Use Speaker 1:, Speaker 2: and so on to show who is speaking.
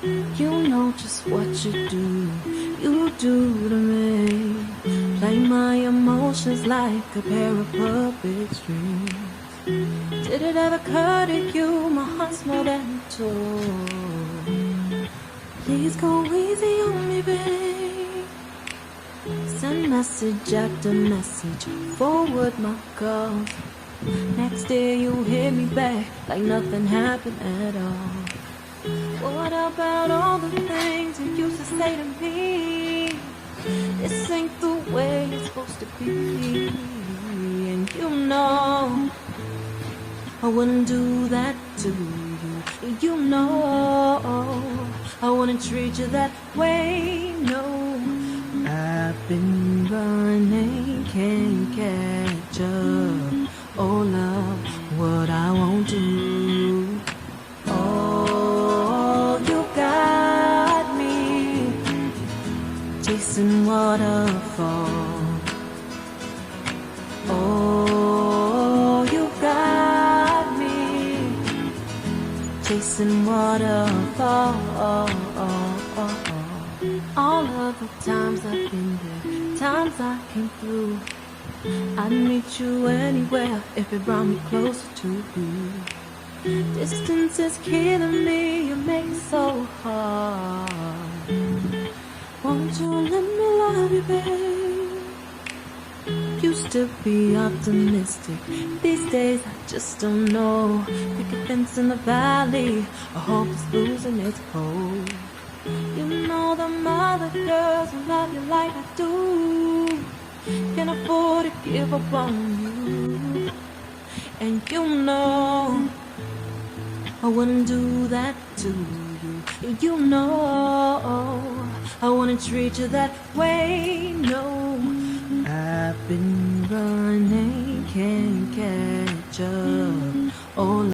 Speaker 1: You know just what you do to me. Play my emotions like a pair of puppet strings. Did it ever occur to you my heart's more than a toy? Please go easy on me, babe. Send message after message, forward my calls. Next day you hit me back like nothing happened at all. What about all the things you used to say to me? This ain't the way it's supposed to be. And you know I wouldn't do that to you. You know I wouldn't treat you that way. No, I've been running, can't catch up. Oh love, what I won't do. Oh, you got me chasing waterfalls. Oh, you got me chasing waterfalls. All of the times I've been there, times I came through, I'd meet you anywhere if it brought me closer to you. Distance is killing me, you make it so hard. Won't you let me love you, babe? Used to be optimistic, these days I just don't know. Pick a fence in the valley, I hope it's losing its hold. You know the mother girls who love you like I do can't afford to give up on you. And you know I wouldn't do that to you. You know I wouldn't treat you that way. No, I've been running, can't catch up. Oh.